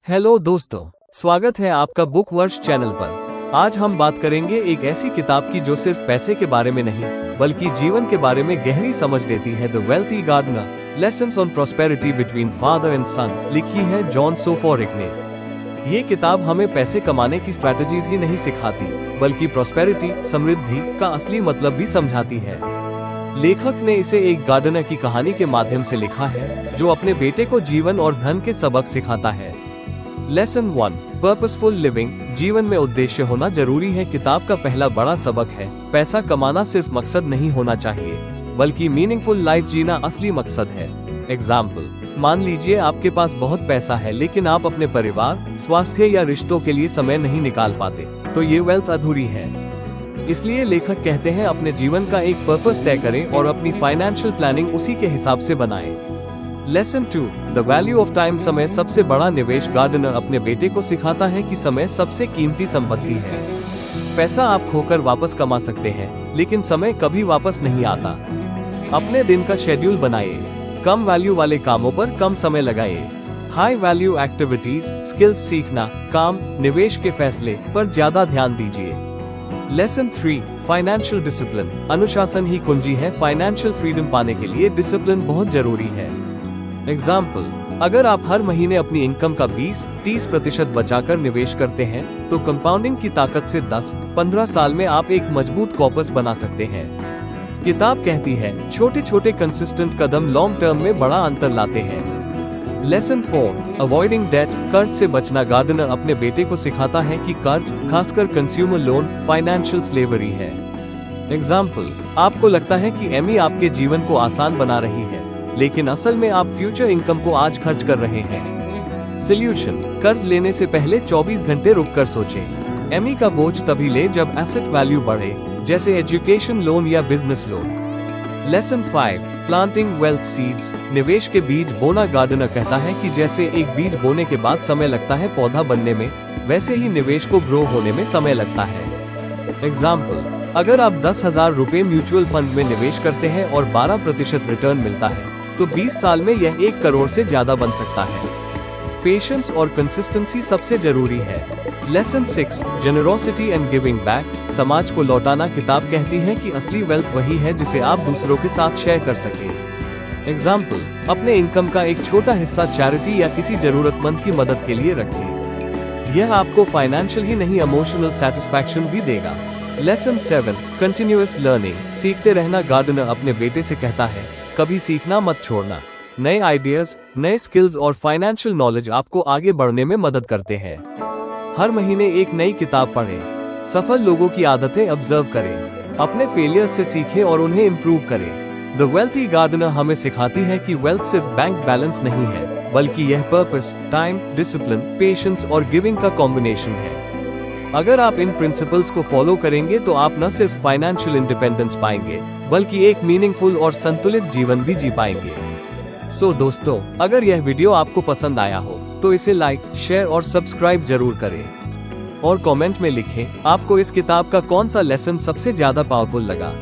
Hello दोस्तों, स्वागत है आपका बुक वर्ष चैनल पर। आज हम बात करेंगे एक ऐसी किताब की जो सिर्फ पैसे के बारे में नहीं बल्कि जीवन के बारे में गहरी समझ देती है। The wealthy gardener, lessons on prosperity between father and son, लिखी है जॉन सोफोरिक ने। ये किताब हमें पैसे कमाने की स्ट्रैटेजीज ही नहीं सिखाती बल्कि प्रॉस्पेरिटी, समृद्धि का असली मतलब भी समझाती है। लेखक ने इसे एक गार्डनर की कहानी के माध्यम से लिखा है जो अपने बेटे को जीवन और धन के सबक सिखाता है। लेसन 1, पर्पसफुल लिविंग, जीवन में उद्देश्य होना जरूरी है। किताब का पहला बड़ा सबक है, पैसा कमाना सिर्फ मकसद नहीं होना चाहिए बल्कि मीनिंगफुल लाइफ जीना असली मकसद है। एग्जाम्पल, मान लीजिए आपके पास बहुत पैसा है लेकिन आप अपने परिवार, स्वास्थ्य या रिश्तों के लिए समय नहीं निकाल पाते, तो ये वेल्थ अधूरी है। इसलिए लेखक कहते हैं अपने जीवन का एक पर्पस तय करें और अपनी फाइनेंशियल प्लानिंग उसी के हिसाब से बनाएं। Lesson 2, the value of time, समय सबसे बड़ा निवेश। गार्डनर अपने बेटे को सिखाता है कि समय सबसे कीमती संपत्ति है। पैसा आप खोकर वापस कमा सकते हैं लेकिन समय कभी वापस नहीं आता। अपने दिन का शेड्यूल बनाइए, कम वैल्यू वाले कामों पर कम समय लगाइए। हाई वैल्यू एक्टिविटीज, स्किल्स सीखना, काम, निवेश के फैसले पर ज्यादा ध्यान दीजिए। लेसन 3, फाइनेंशियल डिसिप्लिन, अनुशासन ही कुंजी है। फाइनेंशियल फ्रीडम पाने के लिए डिसिप्लिन बहुत जरूरी है। एग्जाम्पल, अगर आप हर महीने अपनी इनकम का 20-30% बचाकर निवेश करते हैं तो कंपाउंडिंग की ताकत से 10-15 साल में आप एक मजबूत कॉर्पस बना सकते हैं। किताब कहती है छोटे छोटे कंसिस्टेंट कदम लॉन्ग टर्म में बड़ा अंतर लाते हैं। लेसन 4, अवॉइडिंग डेट, कर्ज से बचना। गार्डनर अपने बेटे को सिखाता है कि कर्ज, खासकर कंज्यूमर लोन, फाइनेंशियल स्लेवरी है। एग्जाम्पल, आपको लगता है कि एमी आपके जीवन को आसान बना रही है लेकिन असल में आप फ्यूचर इनकम को आज खर्च कर रहे हैं। सॉल्यूशन, कर्ज लेने से पहले 24 घंटे रुककर सोचें। एमी का बोझ तभी ले जब एसेट वैल्यू बढ़े, जैसे एजुकेशन लोन या business loan. Lesson 5, planting wealth seeds, निवेश के बीज बोना। गार्डनर कहता है कि जैसे एक बीज बोने के बाद समय लगता है पौधा बनने में, वैसे ही निवेश को ग्रो होने में समय लगता है। एग्जाम्पल, अगर आप 10,000 रुपए म्यूचुअल फंड में निवेश करते हैं और 12% रिटर्न मिलता है तो 20 साल में यह 1 करोड़ से ज्यादा बन सकता है। पेशेंस और कंसिस्टेंसी सबसे जरूरी है। Lesson 6, generosity and giving back, समाज को लौटाना। किताब कहती है कि असली वेल्थ वही है जिसे आप दूसरों के साथ शेयर कर सकें। एग्जाम्पल, अपने इनकम का एक छोटा हिस्सा चैरिटी या किसी जरूरतमंद की मदद के लिए रखें। यह आपको फाइनेंशियल ही नहीं इमोशनल सेटिस्फैक्शन भी देगा। लेसन 7, कंटिन्यूअस लर्निंग, सीखते रहना। गार्डनर अपने बेटे से कहता है कभी सीखना मत छोड़ना। नए आइडियाज, नए स्किल्स और फाइनेंशियल नॉलेज आपको आगे बढ़ने में मदद करते हैं। हर महीने एक नई किताब पढ़ें, सफल लोगों की आदतें ऑब्जर्व करें, अपने फेलियर से सीखें और उन्हें इम्प्रूव करें। द वेल्थी गार्डनर हमें सिखाती है कि वेल्थ सिर्फ बैंक बैलेंस नहीं है बल्कि यह पर्पस, टाइम, डिसिप्लिन, पेशेंस और गिविंग का कॉम्बिनेशन है। अगर आप इन प्रिंसिपल्स को फॉलो करेंगे तो आप न सिर्फ फाइनेंशियल इंडिपेंडेंस पाएंगे बल्कि एक मीनिंगफुल और संतुलित जीवन भी जी पाएंगे। सो दोस्तों, अगर यह वीडियो आपको पसंद आया हो तो इसे लाइक, शेयर और सब्सक्राइब जरूर करें और कमेंट में लिखें आपको इस किताब का कौन सा लेसन सबसे ज्यादा पावरफुल लगा।